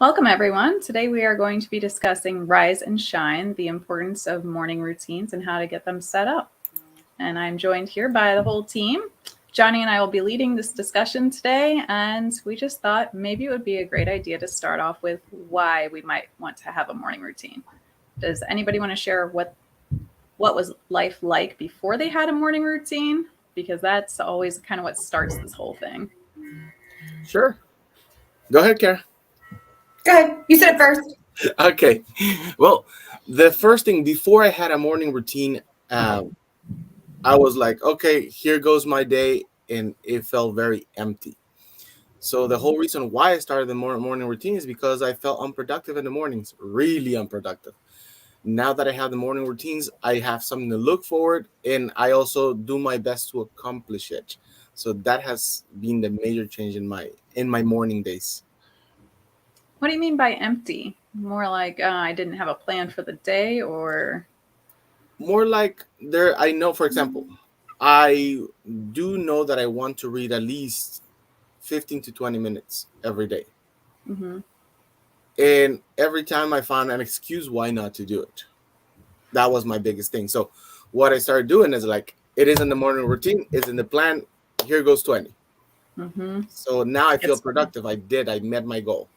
Welcome, everyone. Today we are going to be discussing Rise and Shine, the importance of morning routines and how to get them set up. And I'm joined here by the whole team. Johnny and I will be leading this discussion today, and we just thought maybe it would be a great idea to start off with why we might want to have a morning routine. Does anybody want to share what was life like before they had a morning routine? Because that's always kind of what starts this whole thing. Sure. Go ahead, Kara. Go ahead. You said it first. Okay. Well, the first thing before I had a morning routine, I was like, okay, here goes my day, and it felt very empty. So the whole reason why I started the morning routine is because I felt unproductive in the mornings, really unproductive. Now that I have the morning routines, I have something to look forward, and I also do my best to accomplish it. So that has been the major change in my morning days. What do you mean by empty? More like I didn't have a plan for the day, or More like there, I know, for example, I do know that I want to read at least 15 to 20 minutes every day. mm-hmm. And every time I found an excuse why not to do it. That was my biggest thing. So what I started doing is like, it is in the morning routine, it's in the plan. Here goes 20. Mm-hmm. So now I feel productive. I met my goal.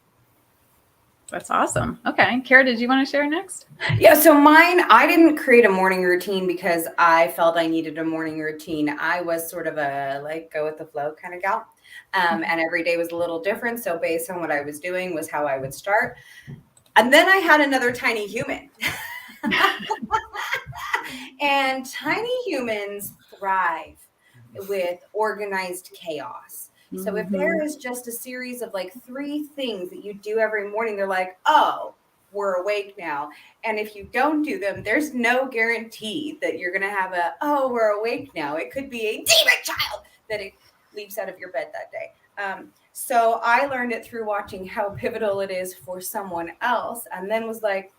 That's awesome. Okay. Kara, did you want to share next? Yeah, so mine, I didn't create a morning routine because I felt I needed a morning routine. I was sort of a go with the flow kind of gal. And every day was a little different. So based on what I was doing was how I would start. And then I had another tiny human. And tiny humans thrive with organized chaos. So if there is just a series of 3 things that you do every morning, they're like, oh, we're awake now. And if you don't do them, there's no guarantee that you're going to have we're awake now. It could be a demon child that it leaps out of your bed that day. So I learned it through watching how pivotal it is for someone else. And then was like,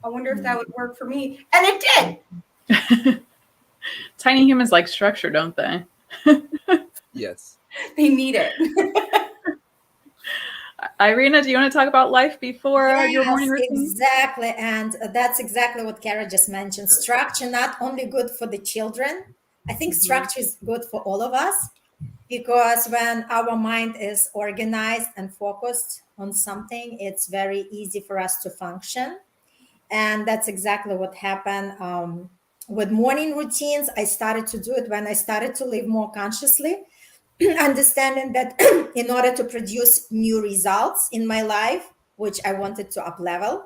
I wonder if that would work for me. And it did. Tiny humans like structure, don't they? Yes. They need it. Irina, do you want to talk about life before your morning routine? Exactly. And that's exactly what Kara just mentioned. Structure, not only good for the children, I think structure is good for all of us, because when our mind is organized and focused on something, it's very easy for us to function. And that's exactly what happened with morning routines. I started to do it when I started to live more consciously, understanding that in order to produce new results in my life, which I wanted to up level,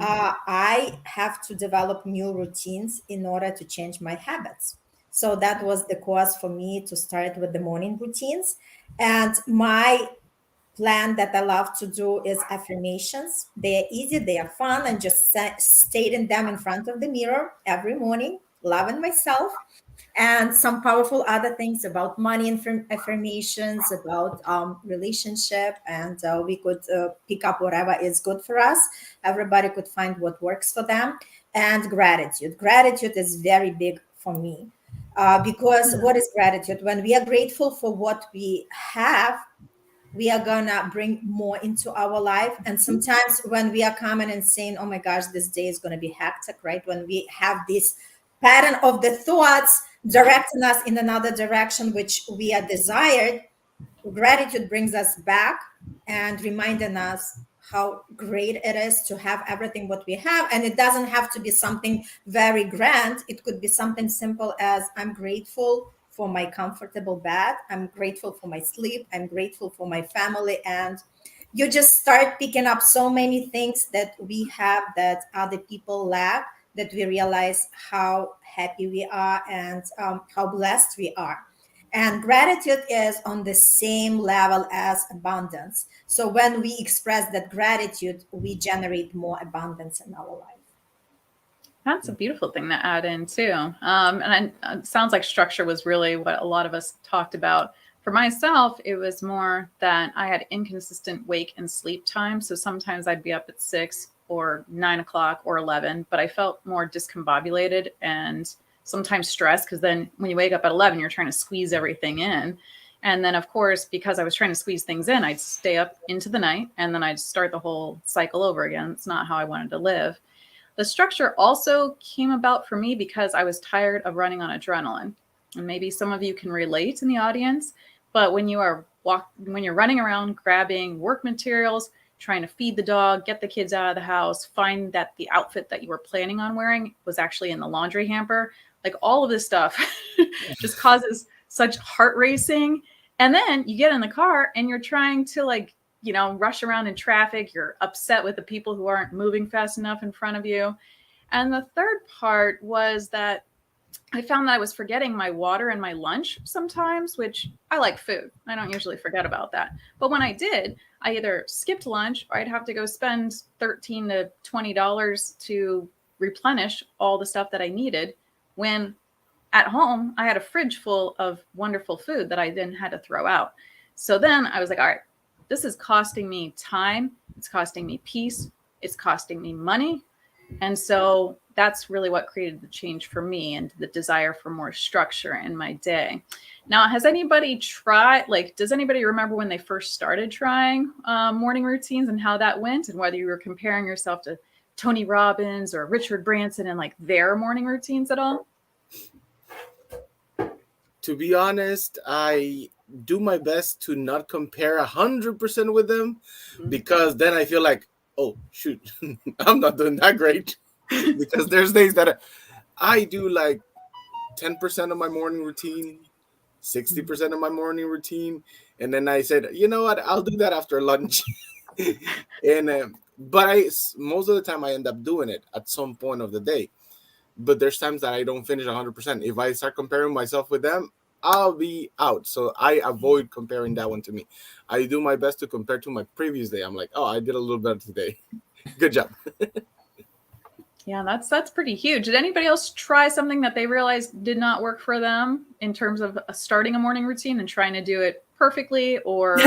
I have to develop new routines in order to change my habits. So that was the cause for me to start with the morning routines. And my plan that I love to do is affirmations. They are easy, they are fun, and just stating them in front of the mirror every morning, loving myself, and some powerful other things about money affirmations, about relationship, and we could pick up whatever is good for us. Everybody could find what works for them. And gratitude is very big for me, because what is gratitude? When we are grateful for what we have, we are gonna bring more into our life. And sometimes when we are coming and saying, oh my gosh, this day is gonna be hectic, right? When we have this pattern of the thoughts directing us in another direction which we are desired, gratitude brings us back and reminding us how great it is to have everything what we have. And it doesn't have to be something very grand. It could be something simple as, I'm grateful for my comfortable bed, I'm grateful for my sleep, I'm grateful for my family. And you just start picking up so many things that we have that other people lack, that we realize how happy we are and how blessed we are. And gratitude is on the same level as abundance. So when we express that gratitude, we generate more abundance in our life. That's a beautiful thing to add in too. And it sounds like structure was really what a lot of us talked about. For myself, it was more that I had inconsistent wake and sleep time. So sometimes I'd be up at 6 or 9 o'clock or 11, but I felt more discombobulated and sometimes stressed, because then when you wake up at 11, you're trying to squeeze everything in. And then, of course, because I was trying to squeeze things in, I'd stay up into the night and then I'd start the whole cycle over again. It's not how I wanted to live. The structure also came about for me because I was tired of running on adrenaline. And maybe some of you can relate in the audience, but when you're running around grabbing work materials, trying to feed the dog, get the kids out of the house, find that the outfit that you were planning on wearing was actually in the laundry hamper, like all of this stuff just causes such heart racing. And then you get in the car and you're trying to rush around in traffic. You're upset with the people who aren't moving fast enough in front of you. And the third part was that I found that I was forgetting my water and my lunch sometimes, which I like food. I don't usually forget about that. But when I did, I either skipped lunch or I'd have to go spend $13 to $20 to replenish all the stuff that I needed, when at home I had a fridge full of wonderful food that I then had to throw out. So then I was like, all right, this is costing me time. It's costing me peace. It's costing me money. And so that's really what created the change for me and the desire for more structure in my day. Now, has anybody tried, does anybody remember when they first started trying morning routines and how that went, and whether you were comparing yourself to Tony Robbins or Richard Branson and their morning routines at all? To be honest, I do my best to not compare 100% with them, because then I feel like, oh, shoot, I'm not doing that great. Because there's days that I do 10% of my morning routine, 60% of my morning routine. And then I said, you know what, I'll do that after lunch. And but most of the time I end up doing it at some point of the day. But there's times that I don't finish 100%. If I start comparing myself with them, I'll be out. So I avoid comparing that one to me. I do my best to compare to my previous day. I'm like, oh, I did a little better today. Good job. Yeah, that's pretty huge. Did anybody else try something that they realized did not work for them in terms of starting a morning routine and trying to do it perfectly? Or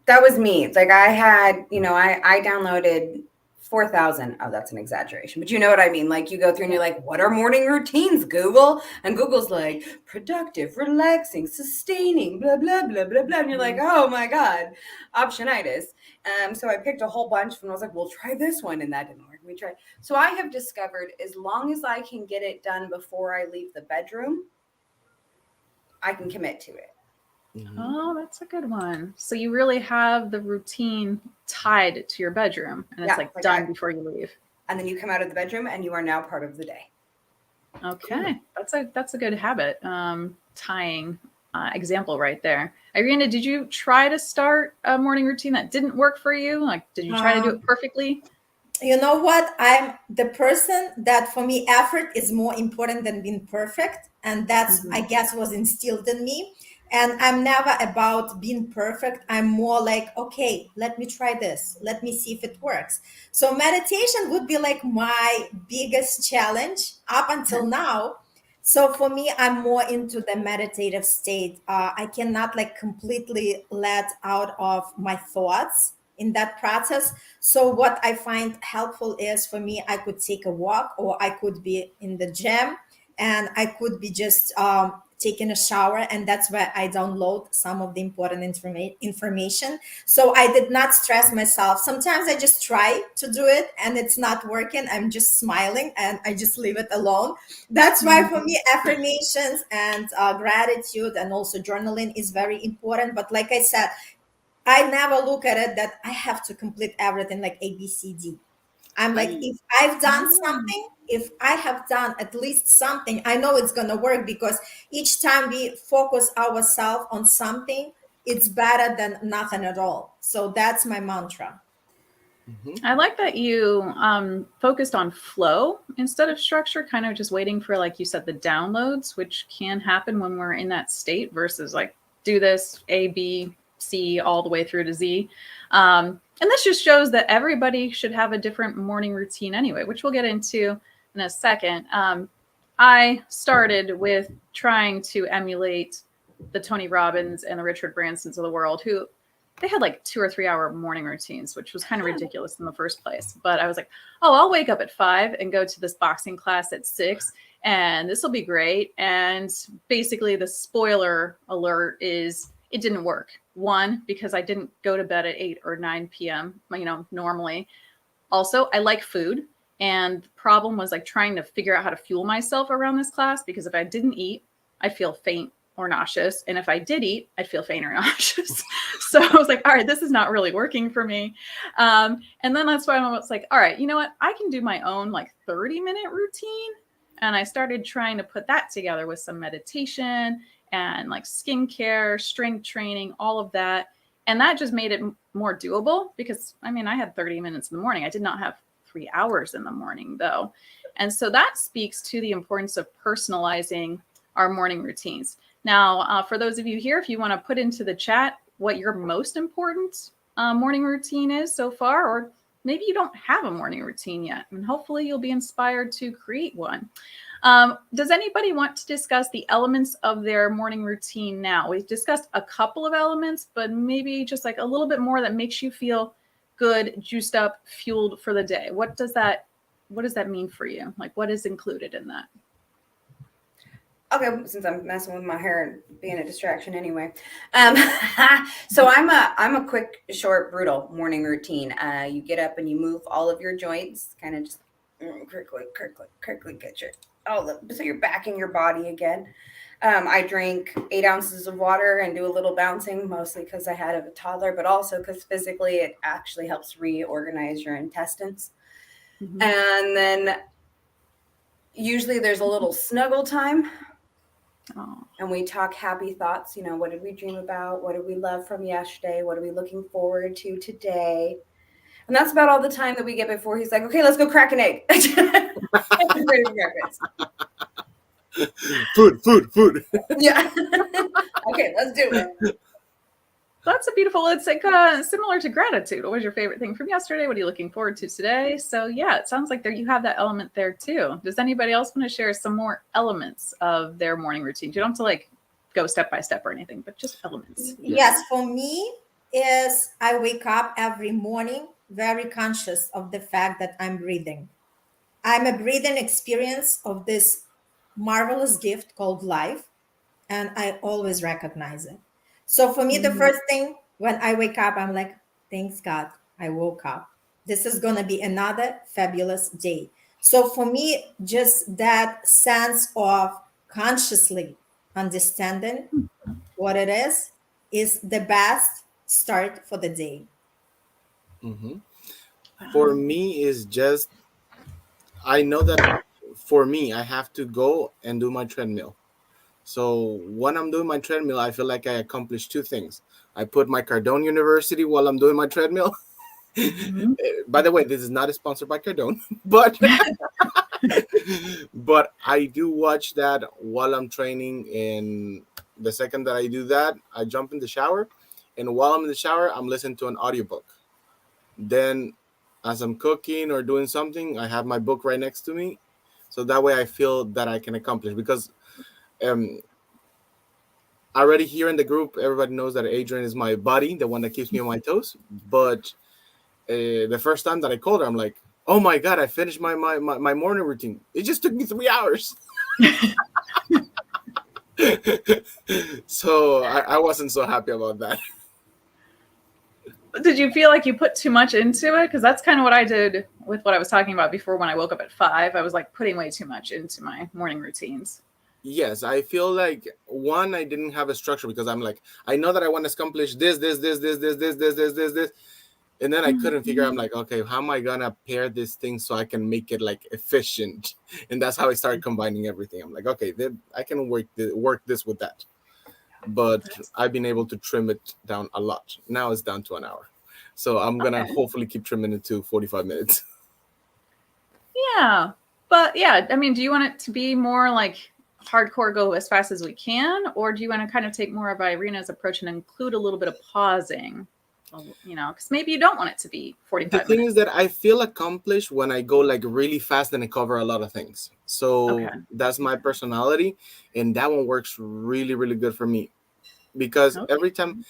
that was me. I had, I downloaded 4,000. Oh, that's an exaggeration, but you know what I mean? You go through and you're like, what are morning routines, Google? And Google's like, productive, relaxing, sustaining, blah, blah, blah, blah, blah. And you're like, oh my God, optionitis. So I picked a whole bunch and I was like, well, try this one. And that didn't work. We tried. So I have discovered, as long as I can get it done before I leave the bedroom, I can commit to it. Oh, that's a good one. So you really have the routine tied to your bedroom, and it's done before you leave. And then you come out of the bedroom and you are now part of the day. Okay. Cool. That's a good habit. Tying example right there. Irina, did you try to start a morning routine that didn't work for you? Did you try to do it perfectly? You know what? I'm the person that, for me, effort is more important than being perfect. And that's, I guess, was instilled in me. And I'm never about being perfect. I'm more like, okay, let me try this. Let me see if it works. So meditation would be my biggest challenge up until now. So for me, I'm more into the meditative state. I cannot completely let out of my thoughts in that process. So what I find helpful is, for me, I could take a walk, or I could be in the gym, and I could be just taking a shower, and that's where I download some of the important information. So I did not stress myself. Sometimes I just try to do it and it's not working. I'm just smiling and I just leave it alone. That's why for me, affirmations and gratitude and also journaling is very important. But like I said, I never look at it that I have to complete everything like A, B, C, D. I'm like, if I've done something, if I have done at least something, I know it's going to work, because each time we focus ourselves on something, it's better than nothing at all. So that's my mantra. I like that you focused on flow instead of structure, kind of just waiting for, like you said, the downloads, which can happen when we're in that state, versus do this A, B, C, all the way through to Z. And this just shows that everybody should have a different morning routine anyway, which we'll get into in a second. I started with trying to emulate the Tony Robbins and the Richard Bransons of the world, who they had 2 or 3 hour morning routines, which was kind of ridiculous in the first place. But I was like, oh, I'll wake up at 5 and go to this boxing class at 6, and this will be great. And basically the spoiler alert is it didn't work. One, because I didn't go to bed at 8 or 9 p.m., normally. Also, I like food. And the problem was like trying to figure out how to fuel myself around this class, because if I didn't eat, I'd feel faint or nauseous. And if I did eat, I'd feel faint or nauseous. So I was like, all right, this is not really working for me. And then that's why I was like, all right, you know what? I can do my own like 30-minute routine. And I started trying to put that together with some meditation and like skincare, strength training, all of that. And that just made it more doable, because I mean, I had 30 minutes in the morning. I did not have 3 hours in the morning though. And so that speaks to the importance of personalizing our morning routines. Now, for those of you here, if you want to put into the chat what your most important morning routine is so far, or maybe you don't have a morning routine yet, and hopefully you'll be inspired to create one. Does anybody want to discuss the elements of their morning routine now? We've discussed a couple of elements, but maybe just like a little bit more that makes you feel good, juiced up, fueled for the day. What does that mean for you? Like, what is included in that? Okay, since I'm messing with my hair and being a distraction anyway. So I'm a quick, short, brutal morning routine. You get up and you move all of your joints, kind of just quickly get your so you're back in your body again. I drink 8 ounces of water and do a little bouncing, mostly because I had a toddler, but also because physically it actually helps reorganize your intestines. Mm-hmm. And then usually there's a little snuggle time. Oh. And we talk happy thoughts. What did we dream about? What did we love from yesterday? What are we looking forward to today? And that's about all the time that we get before he's like, okay, let's go crack an egg. Food. Yeah. Okay, let's do it. That's a beautiful, it's like similar to gratitude. What was your favorite thing from yesterday? What are you looking forward to today? So yeah, it sounds like there you have that element there too. Does anybody else want to share some more elements of their morning routine? You don't have to like go step by step or anything, but just elements. Yes, for me is I wake up every morning very conscious of the fact that I'm breathing. I'm a breathing experience of this marvelous gift called life, and I always recognize it. So for me, the first thing when I wake up, I'm like, thanks God, I woke up. This is going to be another fabulous day. So for me, just that sense of consciously understanding what it is the best start for the day. Mm-hmm. For me, is just, I know that for me, I have to go and do my treadmill. So when I'm doing my treadmill, I feel like I accomplished 2 things. I put my Cardone University while I'm doing my treadmill. Mm-hmm. By the way, this is not sponsored by Cardone, but but I do watch that while I'm training. And the second that I do that, I jump in the shower. And while I'm in the shower, I'm listening to an audiobook. Then as I'm cooking or doing something, I have my book right next to me. So that way I feel that I can accomplish, because already here in the group, everybody knows that Adrian is my buddy, the one that keeps me on my toes. But the first time that I called her, I'm like, oh my God, I finished my morning routine. It just took me 3 hours. So I wasn't so happy about that. Did you feel like you put too much into it? Because that's kind of what I did with what I was talking about before. When I woke up at 5, I was like putting way too much into my morning routines. Yes, I feel like, one, I didn't have a structure, because I'm like, I know that I want to accomplish this. And then I couldn't figure out, I'm like, okay, how am I going to pair this thing so I can make it like efficient? And that's how I started combining everything. I'm like, okay, I can work this with that. But I've been able to trim it down a lot. Now it's down to an hour. So I'm going to hopefully keep trimming it to 45 minutes. Yeah. But yeah, I mean, do you want it to be more like hardcore, go as fast as we can? Or do you want to kind of take more of Irina's approach and include a little bit of pausing? Because maybe you don't want it to be 45 minutes. The thing is that I feel accomplished when I go like really fast and I cover a lot of things. So that's my personality. And that one works really, really good for me. Because every time,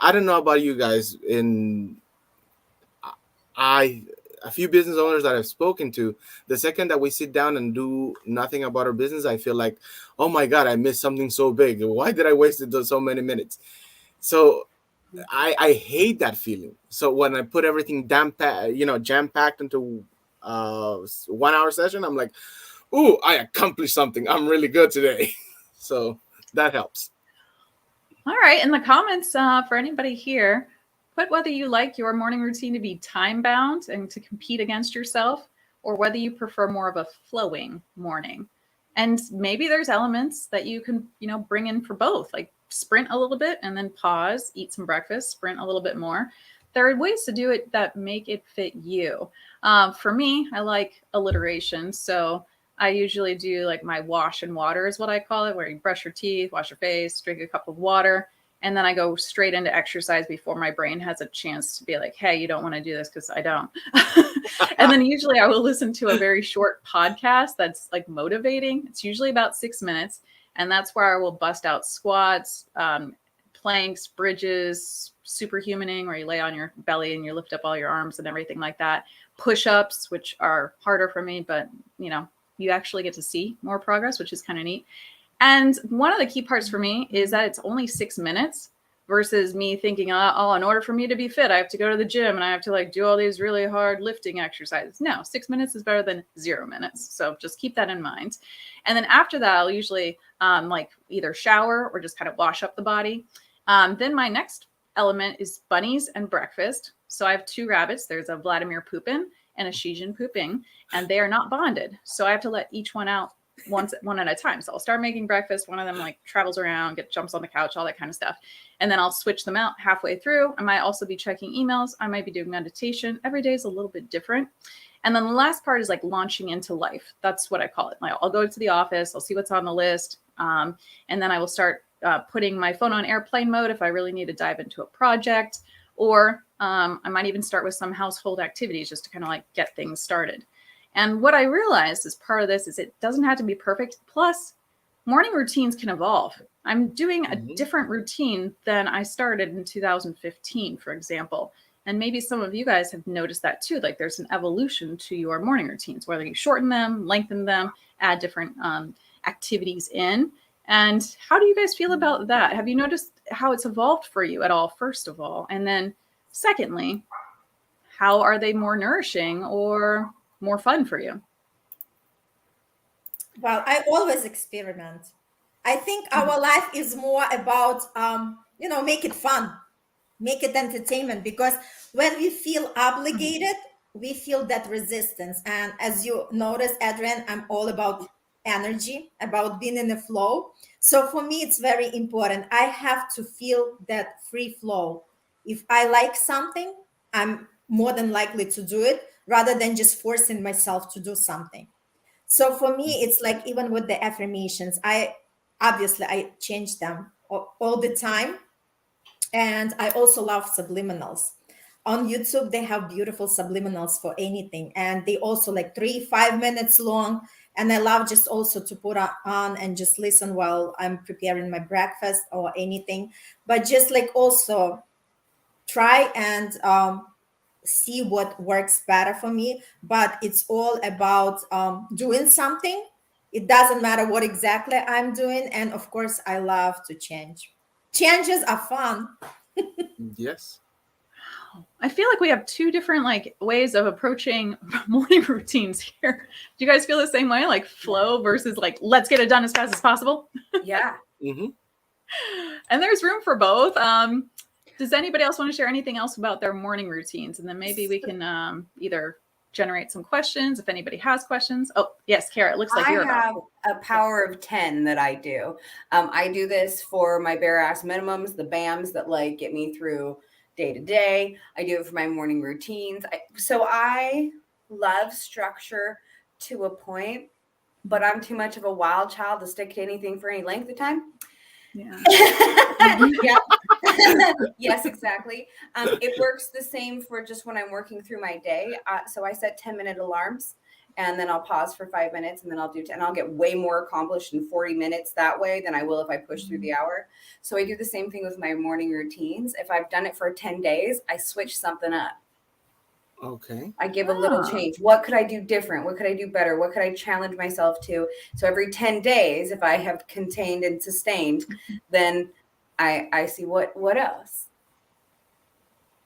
I don't know about you guys, a few business owners that I've spoken to, the second that we sit down and do nothing about our business, I feel like, oh my God, I missed something so big. Why did I waste so many minutes? So I hate that feeling. So when I put everything jam packed into 1 hour session, I'm like, ooh, I accomplished something. I'm really good today. So that helps. All right. In the comments for anybody here, put whether you like your morning routine to be time bound and to compete against yourself, or whether you prefer more of a flowing morning. And maybe there's elements that you can, bring in for both, like sprint a little bit and then pause, eat some breakfast, sprint a little bit more. There are ways to do it that make it fit you. For me, I like alliteration. So I usually do like my wash and water is what I call it, where you brush your teeth, wash your face, drink a cup of water, and then I go straight into exercise before my brain has a chance to be like, hey, you don't want to do this, because I don't. And then usually I will listen to a very short podcast that's like motivating. It's usually about 6 minutes. And that's where I will bust out squats, planks, bridges, superhumaning, where you lay on your belly and you lift up all your arms and everything like that. Push-ups, which are harder for me, but you actually get to see more progress, which is kind of neat. And one of the key parts for me is that it's only 6 minutes versus me thinking, oh, in order for me to be fit, I have to go to the gym and I have to like do all these really hard lifting exercises. No, 6 minutes is better than 0 minutes. So just keep that in mind. And then after that, I'll usually like either shower or just kind of wash up the body. Then my next element is bunnies and breakfast. So I have 2 rabbits. There's a Vladimir Poopin and a Shijin Pooping, and they are not bonded. So I have to let each one out one at a time. So I'll start making breakfast. One of them like travels around, jumps on the couch, all that kind of stuff. And then I'll switch them out halfway through. I might also be checking emails. I might be doing meditation. Every day is a little bit different. And then the last part is like launching into life. That's what I call it. Like I'll go to the office. I'll see what's on the list. And then I will start putting my phone on airplane mode if I really need to dive into a project. Or I might even start with some household activities just to kind of like get things started. And what I realized as part of this is it doesn't have to be perfect. Plus, morning routines can evolve. I'm doing a different routine than I started in 2015, for example. And maybe some of you guys have noticed that too. Like there's an evolution to your morning routines, whether you shorten them, lengthen them, add different activities in. And how do you guys feel about that? Have you noticed how it's evolved for you at all, first of all? And then secondly, how are they more nourishing or more fun for you? Well, I always experiment. I think our life is more about, make it fun, make it entertainment, because when we feel obligated, we feel that resistance. And as you notice, Adrian, I'm all about energy, about being in the flow. So for me, it's very important. I have to feel that free flow. If I like something, I'm more than likely to do it rather than just forcing myself to do something. So for me, it's like even with the affirmations, I change them all the time. And I also love subliminals. On YouTube, they have beautiful subliminals for anything. And they also like 3-5 minutes long. And I love just also to put on and just listen while I'm preparing my breakfast or anything. But just like also try and see what works better for me. But it's all about doing something. It doesn't matter what exactly I'm doing. And of course, I love to change. Changes are fun. Yes. I feel like we have 2 different like ways of approaching morning routines here. Do you guys feel the same way? Like flow versus like, let's get it done as fast as possible? Yeah. Mm-hmm. And there's room for both. Does anybody else want to share anything else about their morning routines? And then maybe we can either generate some questions if anybody has questions. Oh, yes, Kara, it looks like you're I have a power of 10 that I do. I do this for my bare ass minimums, the BAMs that like get me through day to day. I do it for my morning routines. So I love structure to a point, but I'm too much of a wild child to stick to anything for any length of time. Yeah. Yeah. Yes, exactly. It works the same for just when I'm working through my day. So I set 10-minute alarms, and then I'll pause for 5 minutes, and then I'll do 10. I'll get way more accomplished in 40 minutes that way than I will if I push through the hour. So I do the same thing with my morning routines. If I've done it for 10 days, I switch something up. Okay. I give a little change. What could I do different? What could I do better? What could I challenge myself to? So every 10 days, if I have contained and sustained, then I see what else.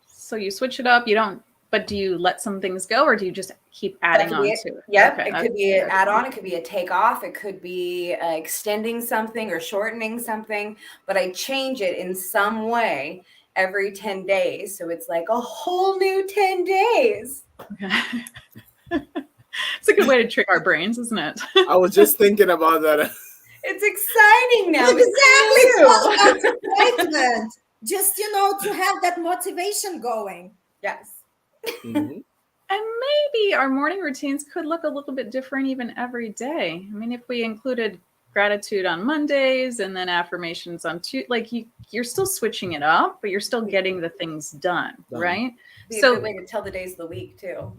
So you switch it up. You don't, but do you let some things go, or do you just keep That adding could on be it. to it? Yep. Okay, It could be an add-on. It could be a take-off. It could be extending something or shortening something. But I change it in some way every 10 days. So it's like a whole new 10 days. Okay. It's a good way to trick our brains, isn't it? I was just thinking about that. It's exciting now. Exactly. It's It's all new. about excitement. Just, to have that motivation going. Yes. Mhm. And maybe our morning routines could look a little bit different even every day. I mean, if we included gratitude on Mondays and then affirmations on Tuesday, like you're still switching it up, but you're still getting the things done, right? Be a good way to tell the days of the week too.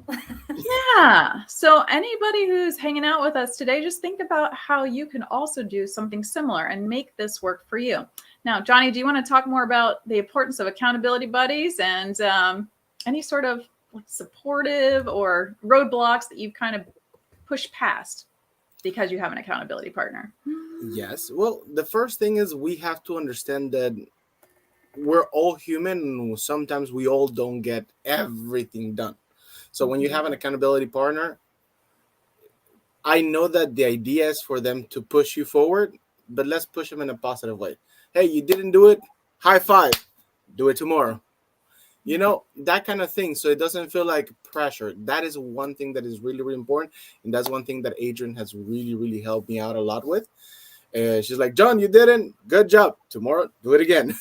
Yeah. So anybody who's hanging out with us today, just think about how you can also do something similar and make this work for you. Now, Johnny, do you want to talk more about the importance of accountability buddies and any sort of supportive or roadblocks that you've kind of pushed past because you have an accountability partner? Yes. Well, the first thing is we have to understand that we're all human and sometimes we all don't get everything done. So when you have an accountability partner, I know that the idea is for them to push you forward, but let's push them in a positive way. Hey, you didn't do it? High five. Do it tomorrow. That kind of thing. So it doesn't feel like pressure. That is one thing that is really, really important. And that's one thing that Adrian has really, really helped me out a lot with. She's like, John, you didn't. Good job. Tomorrow, do it again.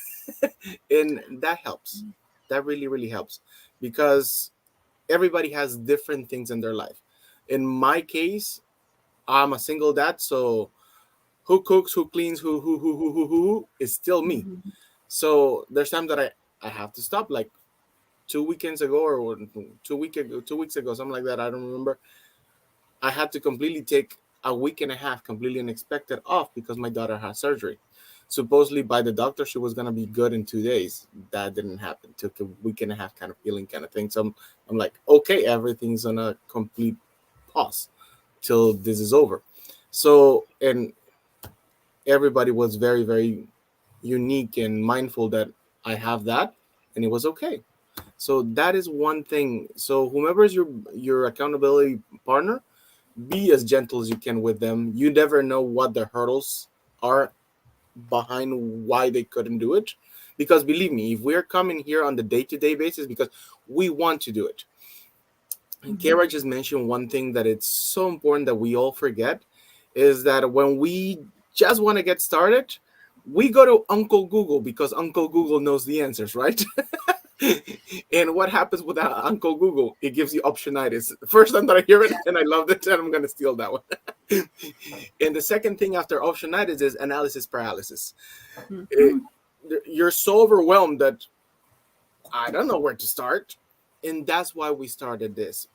And that helps. That really, really helps because everybody has different things in their life. In my case, I'm a single dad, so who cooks, who cleans, who is still me. So there's times that I have to stop. Like 2 weekends ago or 2 weeks ago, something like that. I don't remember. I had to completely take a week and a half, completely unexpected off because my daughter had surgery. Supposedly by the doctor, she was gonna be good in 2 days. That didn't happen. Took a week and a half, kind of healing, kind of thing. So I'm like, okay, everything's on a complete pause till this is over. So, and everybody was very, very unique and mindful that I have that, and it was okay. So that is one thing. So whomever is your accountability partner, be as gentle as you can with them. You never know what the hurdles are behind why they couldn't do it. Because believe me, if we're coming here on the day-to-day basis because we want to do it. And Kara just mentioned one thing that it's so important that we all forget is that when we just want to get started, we go to Uncle Google because Uncle Google knows the answers, right? And what happens with Uncle Google? It gives you optionitis. The first time that I hear it, and I loved it, and I'm going to steal that one. And the second thing after optionitis is analysis paralysis. You're so overwhelmed that I don't know where to start. And that's why we started this.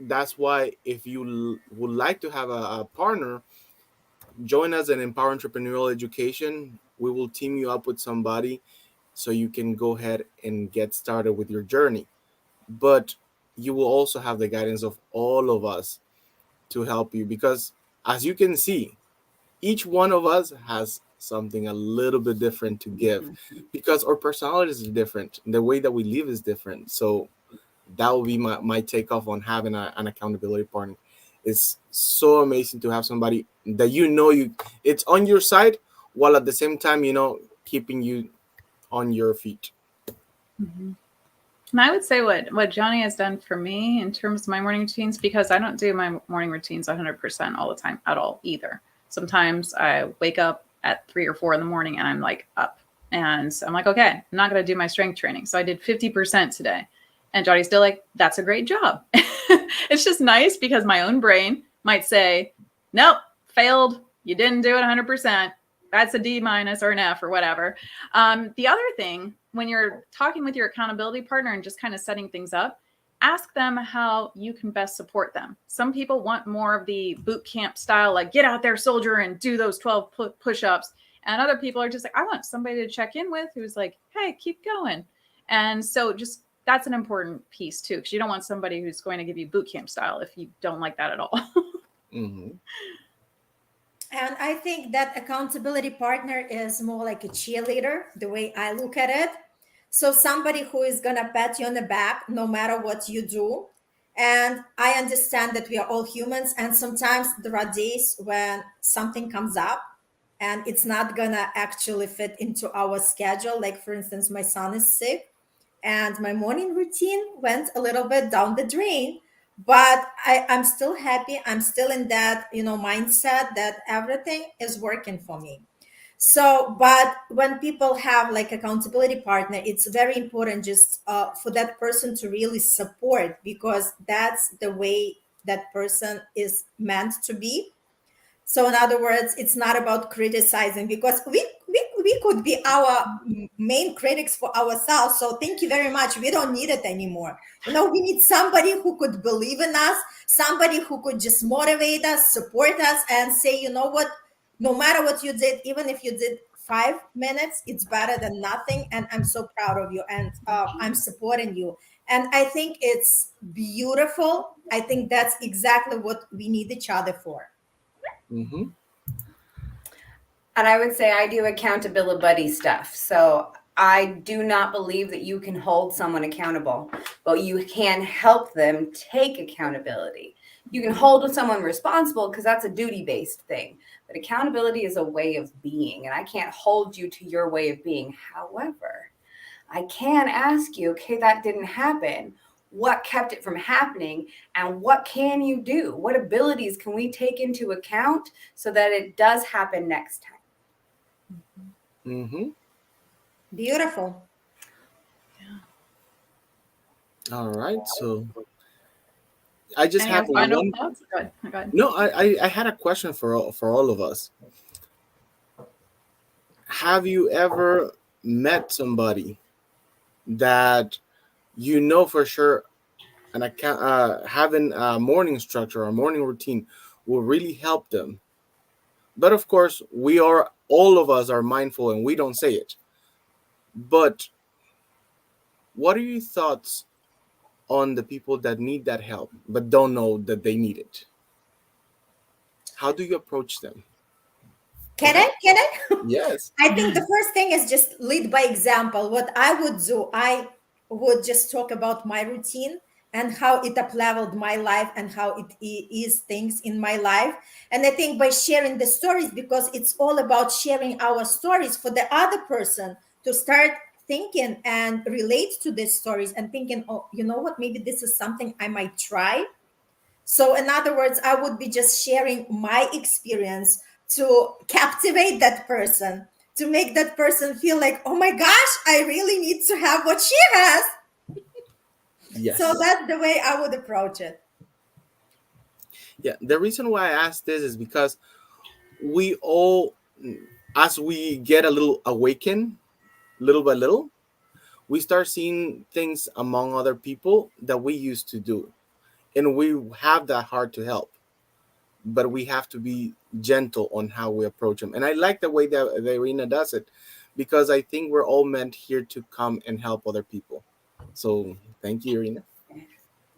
That's why if you would like to have a partner, join us in Empower Entrepreneurial Education. We will team you up with somebody so you can go ahead and get started with your journey. But you will also have the guidance of all of us to help you because as you can see, each one of us has something a little bit different to give because our personalities are different. The way that we live is different. So that will be my takeoff on having an accountability partner. It's so amazing to have somebody that it's on your side while at the same time, keeping you on your feet. And I would say what Johnny has done for me in terms of my morning routines, because I don't do my morning routines 100% all the time at all either. Sometimes I wake up at 3 or 4 in the morning and I'm like up and I'm like, okay, I'm not going to do my strength training. So I did 50% today. And Johnny's still like, that's a great job. It's just nice because my own brain might say, nope, failed. You didn't do it 100%. That's a D- or an F or whatever. The other thing, when you're talking with your accountability partner and just kind of setting things up, ask them how you can best support them. Some people want more of the boot camp style, like get out there, soldier, and do those 12 push-ups. And other people are just like, I want somebody to check in with who's like, hey, keep going. And so just that's an important piece too, because you don't want somebody who's going to give you boot camp style if you don't like that at all. Mm-hmm. And I think that accountability partner is more like a cheerleader, the way I look at it. So somebody who is going to pat you on the back no matter what you do. And I understand that we are all humans. And sometimes there are days when something comes up and it's not going to actually fit into our schedule. Like, for instance, my son is sick and my morning routine went a little bit down the drain, but I'm still happy. I'm still in that mindset that everything is working for me. So but when people have like accountability partner, it's very important just for that person to really support, because that's the way that person is meant to be. So in other words, it's not about criticizing, because we could be our main critics for ourselves. So thank you very much. We don't need it anymore. We need somebody who could believe in us, somebody who could just motivate us, support us, and say, you know what, no matter what you did, even if you did 5 minutes, it's better than nothing. And I'm so proud of you, and I'm supporting you. And I think it's beautiful. I think that's exactly what we need each other for. Mm-hmm. And I would say I do accountability buddy stuff. So I do not believe that you can hold someone accountable, but you can help them take accountability. You can hold someone responsible because that's a duty based thing. But accountability is a way of being, and I can't hold you to your way of being. However, I can ask you, okay, that didn't happen. What kept it from happening? And what can you do? What abilities can we take into account so that it does happen next time? Mm-hmm. Beautiful. All right. So I just Any have other final one. thoughts? Go ahead. Go ahead. No, I had a question for all of us. Have you ever met somebody that you know for sure an account having a morning structure or morning routine will really help them? But of course, we are all of us are mindful and we don't say it. But what are your thoughts on the people that need that help but don't know that they need it? How do you approach them? Go Can ahead. I? Can I? Yes. I think the first thing is just lead by example. What I would do, I would just talk about my routine and how it up leveled my life and how it is things in my life. And I think by sharing the stories, because it's all about sharing our stories for the other person to start thinking and relate to these stories and thinking, oh, you know what, maybe this is something I might try. So, in other words, I would be just sharing my experience to captivate that person, to make that person feel like, oh my gosh, I really need to have what she has. So, Yes. that's the way I would approach it. Yeah. The reason why I asked this is because we all, as we get a little awakened, little by little, we start seeing things among other people that we used to do. And we have that heart to help, but we have to be gentle on how we approach them. And I like the way that Irina does it, because I think we're all meant here to come and help other people. So thank you, Irina.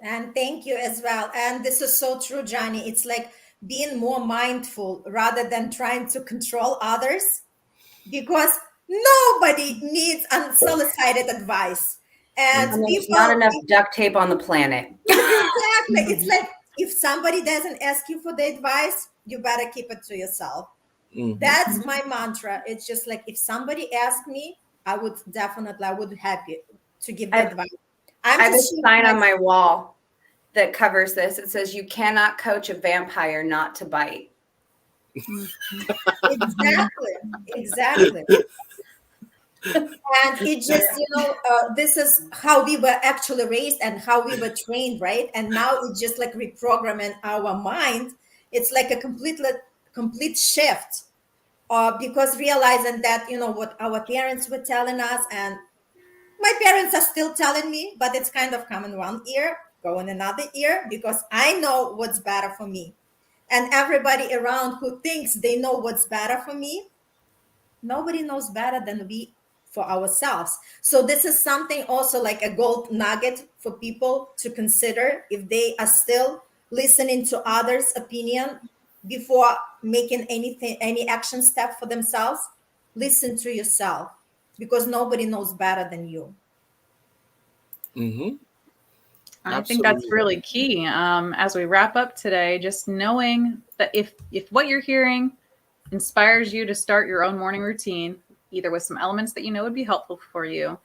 And thank you as well. And this is so true, Johnny. It's like being more mindful rather than trying to control others, because nobody needs unsolicited advice. And And Mhm. there's not people, enough duct tape on the planet. exactly. It's like if somebody doesn't ask you for the advice, you better keep it to yourself. Mhm. That's my mantra. It's just like if somebody asked me, I would happy to give the I've, advice. I'm I have a just sharing sign my on my wall that covers this. It says, "You cannot coach a vampire not to bite." exactly, exactly. And it just this is how we were actually raised and how we were trained, right? And now it's just like reprogramming our mind. It's like a complete shift, because realizing that what our parents were telling us, and my parents are still telling me, but it's kind of come in one ear, go in another ear, because I know what's better for me. And everybody around who thinks they know what's better for me, nobody knows better than we for ourselves. So this is something also like a gold nugget for people to consider if they are still listening to others' opinion. before making any action step for themselves, listen to yourself, because nobody knows better than you. Mm-hmm. I think that's Absolutely. really key. As we wrap up today, just knowing that if what you're hearing inspires you to start your own morning routine, either with some elements that you know would be helpful for you,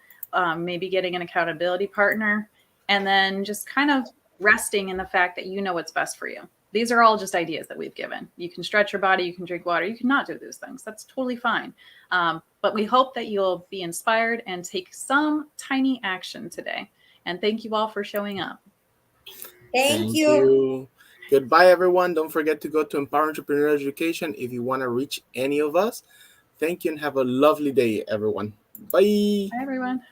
maybe getting an accountability partner, and then just kind of resting in the fact that you know what's best for you. These are all just ideas that we've given. You can stretch your body, you can drink water, you can not do those things. That's totally fine. But we hope that you'll be inspired and take some tiny action today. And thank you all for showing up. Thank Thank you. you. Goodbye, everyone. Don't forget to go to Empower Entrepreneur Education if you want to reach any of us. Thank you and have a lovely day, everyone. Bye. Bye, everyone.